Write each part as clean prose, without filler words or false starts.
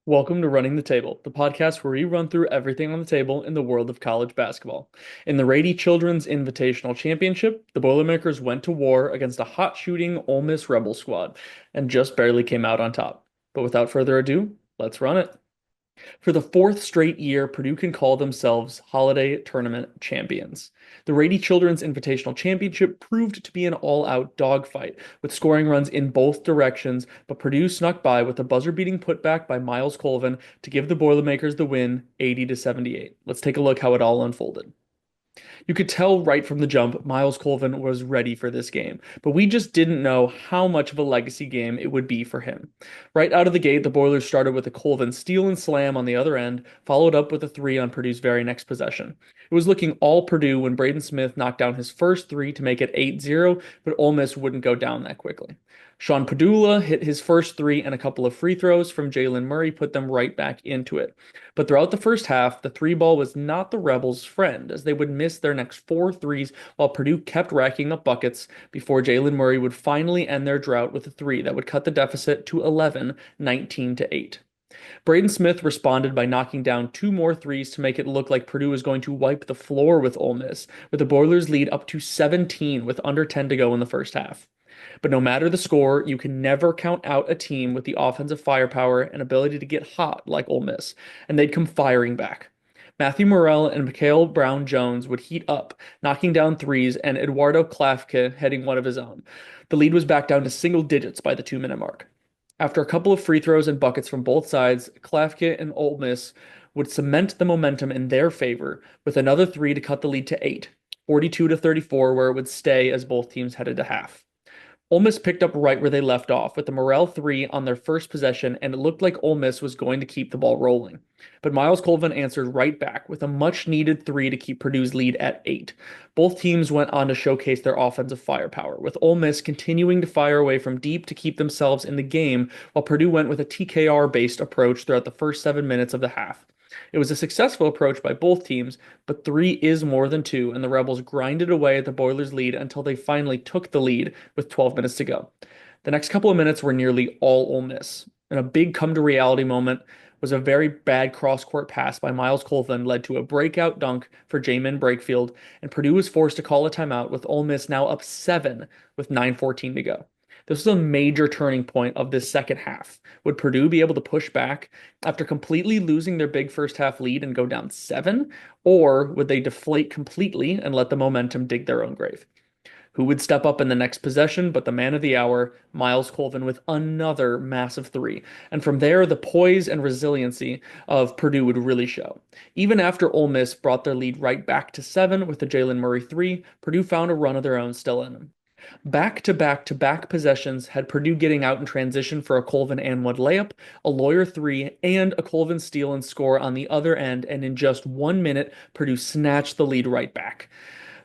Welcome to Running the Table, the podcast where we run through everything on the table in the world of college basketball. In the Rady Children's Invitational Championship, the Boilermakers went to war against a hot shooting Ole Miss Rebel squad and just barely came out on top. But without further ado, let's run it. For the fourth straight year, Purdue can call themselves Holiday Tournament champions. The Rady Children's Invitational Championship proved to be an all-out dogfight, with scoring runs in both directions, but Purdue snuck by with a buzzer-beating putback by Miles Colvin to give the Boilermakers the win, 80 to 78. Let's take a look how it all unfolded. You could tell right from the jump Miles Colvin was ready for this game, but we just didn't know how much of a legacy game it would be for him. Right out of the gate, the Boilers started with a Colvin steal and slam on the other end, followed up with a three on Purdue's very next possession. It was looking all Purdue when Braden Smith knocked down his first three to make it 8-0, but Ole Miss wouldn't go down that quickly. Sean Padula hit his first three, and a couple of free throws from Jalen Murray put them right back into it. But throughout the first half, the three ball was not the Rebels' friend, as they would miss their next four threes while Purdue kept racking up buckets before Jalen Murray would finally end their drought with a three that would cut the deficit to 11, 19 to 8. Braden Smith responded by knocking down two more threes to make it look like Purdue was going to wipe the floor with Ole Miss, with the Boilers lead up to 17 with under 10 to go in the first half. But no matter the score, you can never count out a team with the offensive firepower and ability to get hot like Ole Miss, and they'd come firing back. Matthew Morrell and Mikhail Brown-Jones would heat up, knocking down threes, and Eduardo Klafke heading one of his own. The lead was back down to single digits by the 2-minute mark. After a couple of free throws and buckets from both sides, Klafke and Ole Miss would cement the momentum in their favor with another three to cut the lead to 8, 42 to 34, where it would stay as both teams headed to half. Ole Miss picked up right where they left off with the Morrell three on their first possession, and it looked like Ole Miss was going to keep the ball rolling. But Miles Colvin answered right back with a much needed three to keep Purdue's lead at 8. Both teams went on to showcase their offensive firepower, with Ole Miss continuing to fire away from deep to keep themselves in the game, while Purdue went with a TKR based approach throughout the first 7 minutes of the half. It was a successful approach by both teams, but three is more than two, and the Rebels grinded away at the Boilers' lead until they finally took the lead with 12 minutes to go. The next couple of minutes were nearly all Ole Miss, and a big come to reality moment was a very bad cross-court pass by Miles Colvin led to a breakout dunk for Jamin Brakefield, and Purdue was forced to call a timeout with Ole Miss now up 7 with 9:14 to go. This was a major turning point of this second half. Would Purdue be able to push back after completely losing their big first half lead and go down 7? Or would they deflate completely and let the momentum dig their own grave? Who would step up in the next possession but the man of the hour, Miles Colvin, with another massive three. And from there, the poise and resiliency of Purdue would really show. Even after Ole Miss brought their lead right back to 7 with the Jalen Murray three, Purdue found a run of their own still in them. Back to back to back possessions had Purdue getting out in transition for a Colvin and one layup, a Lawyer three, and a Colvin steal and score on the other end, and in just 1 minute, Purdue snatched the lead right back.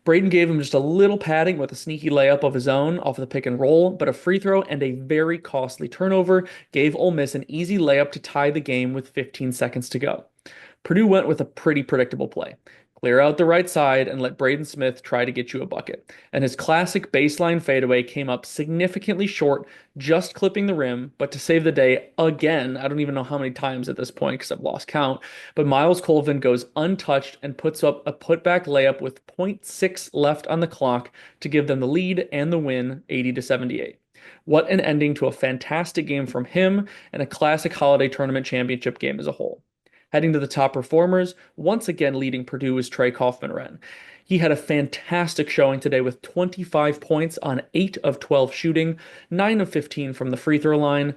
Braden gave him just a little padding with a sneaky layup of his own off the pick and roll, but a free throw and a very costly turnover gave Ole Miss an easy layup to tie the game with 15 seconds to go. Purdue went with a pretty predictable play. Clear out the right side and let Braden Smith try to get you a bucket. And his classic baseline fadeaway came up significantly short, just clipping the rim, but to save the day again, I don't even know how many times at this point because I've lost count, but Miles Colvin goes untouched and puts up a putback layup with zero point 0.6 left on the clock to give them the lead and the win, 80 to 78. What an ending to a fantastic game from him and a classic holiday tournament championship game as a whole. Heading to the top performers, once again leading Purdue was Trey Kaufman-Renn. He had a fantastic showing today with 25 points on 8 of 12 shooting, 9 of 15 from the free throw line,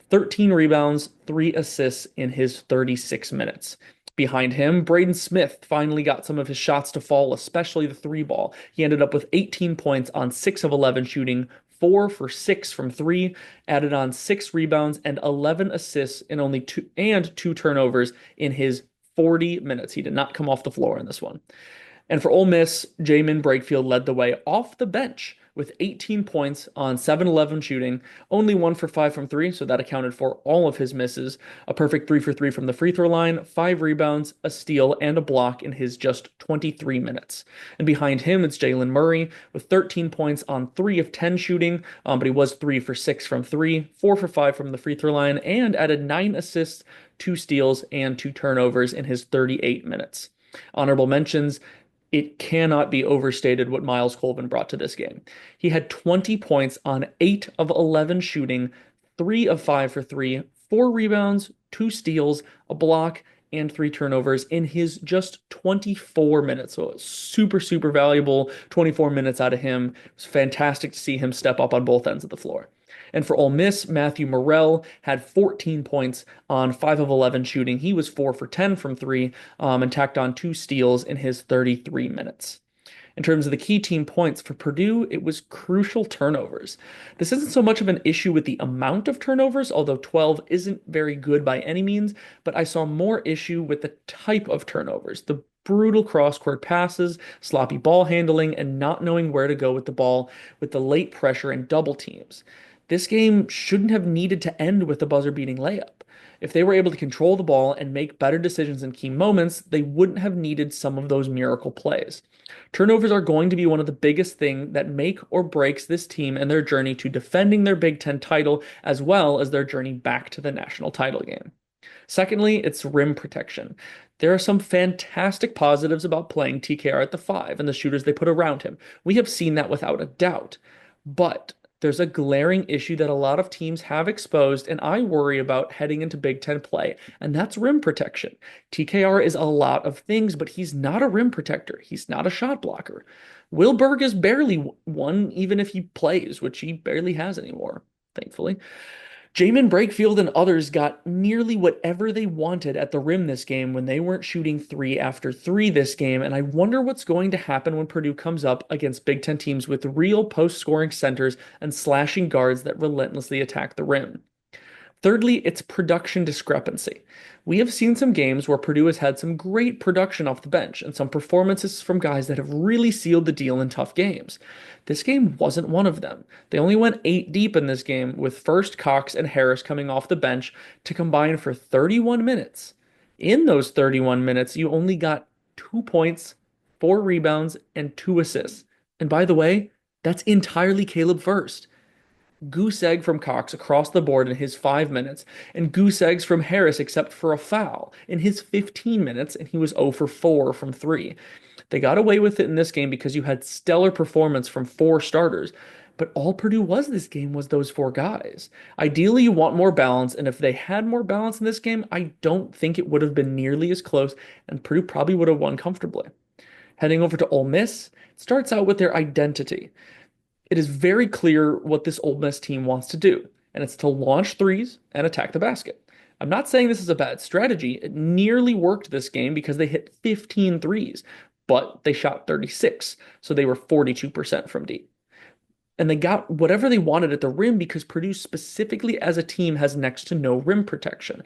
13 rebounds, 3 assists in his 36 minutes. Behind him, Braden Smith finally got some of his shots to fall, especially the three ball. He ended up with 18 points on 6 of 11 shooting, 4 for 6 from 3, added on 6 rebounds and 11 assists in only 2 turnovers in his 40 minutes. He did not come off the floor in this one. And for Ole Miss, Jamin Brakefield led the way off the bench with 18 points on 7-11 shooting, only 1 for 5 from 3, so that accounted for all of his misses, a perfect 3 for 3 from the free throw line, 5 rebounds, a steal, and a block in his just 23 minutes. And behind him, it's Jalen Murray with 13 points on 3 of 10 shooting, but he was 3 for 6 from 3, 4 for 5 from the free throw line, and added 9 assists, 2 steals, and 2 turnovers in his 38 minutes. Honorable mentions, it cannot be overstated what Miles Colvin brought to this game. He had 20 points on 8 of 11 shooting, 3 of 5 for 3, 4 rebounds, 2 steals, a block, and 3 turnovers in his just 24 minutes. So super, super valuable 24 minutes out of him. It was fantastic to see him step up on both ends of the floor. And for Ole Miss, Matthew Morrell had 14 points on 5 of 11 shooting. He was 4 for 10 from 3 and tacked on 2 steals in his 33 minutes. In terms of the key team points for Purdue, it was crucial turnovers. This isn't so much of an issue with the amount of turnovers, although 12 isn't very good by any means, but I saw more issue with the type of turnovers, the brutal cross-court passes, sloppy ball handling, and not knowing where to go with the ball with the late pressure and double teams. This game shouldn't have needed to end with a buzzer-beating layup. If they were able to control the ball and make better decisions in key moments, they wouldn't have needed some of those miracle plays. Turnovers are going to be one of the biggest things that make or breaks this team and their journey to defending their Big Ten title, as well as their journey back to the national title game. Secondly, it's rim protection. There are some fantastic positives about playing TKR at the 5 and the shooters they put around him. We have seen that without a doubt. But there's a glaring issue that a lot of teams have exposed, and I worry about heading into Big Ten play, and that's rim protection. TKR is a lot of things, but he's not a rim protector. He's not a shot blocker. Will Berg is barely one, even if he plays, which he barely has anymore, thankfully. Jamin Brakefield and others got nearly whatever they wanted at the rim this game when they weren't shooting 3 after 3 this game, and I wonder what's going to happen when Purdue comes up against Big Ten teams with real post-scoring centers and slashing guards that relentlessly attack the rim. Thirdly, it's production discrepancy. We have seen some games where Purdue has had some great production off the bench and some performances from guys that have really sealed the deal in tough games. This game wasn't one of them. They only went 8 deep in this game, with first Cox and Harris coming off the bench to combine for 31 minutes. In those 31 minutes, you only got 2 points, 4 rebounds, and 2 assists. And by the way, that's entirely Caleb First. Goose egg from Cox across the board in his 5 minutes, and goose eggs from Harris except for a foul in his 15 minutes, and he was 0 for 4 from 3. They got away with it in this game because you had stellar performance from 4 starters, but all Purdue was this game was those 4 guys. Ideally, you want more balance, and if they had more balance in this game, I don't think it would have been nearly as close, and Purdue probably would have won comfortably. Heading over to Ole Miss, it starts out with their identity. It is very clear what this Ole Miss team wants to do, and it's to launch threes and attack the basket. I'm not saying this is a bad strategy. It nearly worked this game because they hit 15 threes, but they shot 36, so they were 42% from deep. And they got whatever they wanted at the rim because Purdue specifically as a team has next to no rim protection.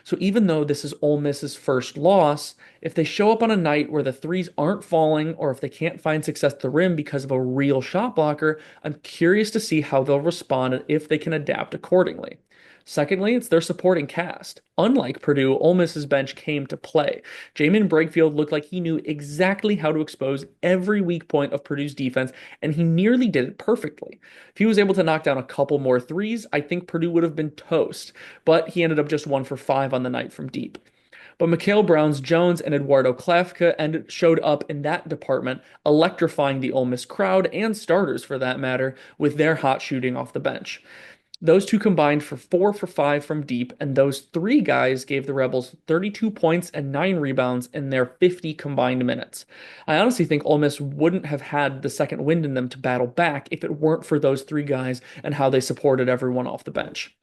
So even though this is Ole Miss's first loss, if they show up on a night where the threes aren't falling or if they can't find success at the rim because of a real shot blocker, I'm curious to see how they'll respond and if they can adapt accordingly. Secondly, it's their supporting cast. Unlike Purdue, Ole Miss's bench came to play. Jamin Brakefield looked like he knew exactly how to expose every weak point of Purdue's defense, and he nearly did it perfectly. If he was able to knock down a couple more threes, I think Purdue would have been toast, but he ended up just 1 for 5 on the night from deep. But Mikal Browns-Jones and Eduardo Klafka showed up in that department, electrifying the Ole Miss crowd and starters for that matter with their hot shooting off the bench. Those two combined for 4 for 5 from deep, and those 3 guys gave the Rebels 32 points and 9 rebounds in their 50 combined minutes. I honestly think Ole Miss wouldn't have had the second wind in them to battle back if it weren't for those 3 guys and how they supported everyone off the bench.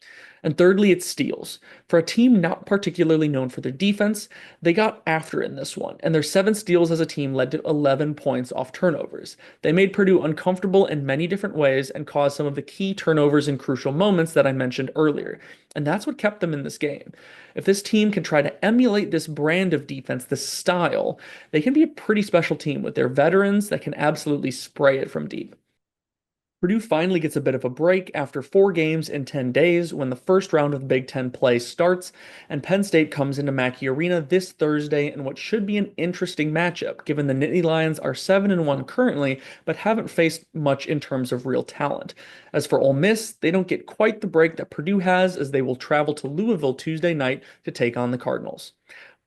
And thirdly, it's steals. For a team not particularly known for their defense, they got after it in this one, and their 7 steals as a team led to 11 points off turnovers. They made Purdue uncomfortable in many different ways and caused some of the key turnovers in crucial moments that I mentioned earlier, and that's what kept them in this game. If this team can try to emulate this brand of defense, this style, they can be a pretty special team with their veterans that can absolutely spray it from deep. Purdue finally gets a bit of a break after 4 games in 10 days when the first round of the Big Ten play starts, and Penn State comes into Mackey Arena this Thursday in what should be an interesting matchup, given the Nittany Lions are 7-1 currently, but haven't faced much in terms of real talent. As for Ole Miss, they don't get quite the break that Purdue has, as they will travel to Louisville Tuesday night to take on the Cardinals.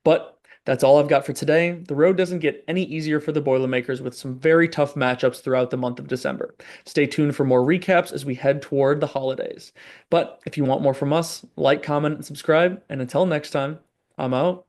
But that's all I've got for today. The road doesn't get any easier for the Boilermakers with some very tough matchups throughout the month of December. Stay tuned for more recaps as we head toward the holidays. But if you want more from us, like, comment, and subscribe. And until next time, I'm out.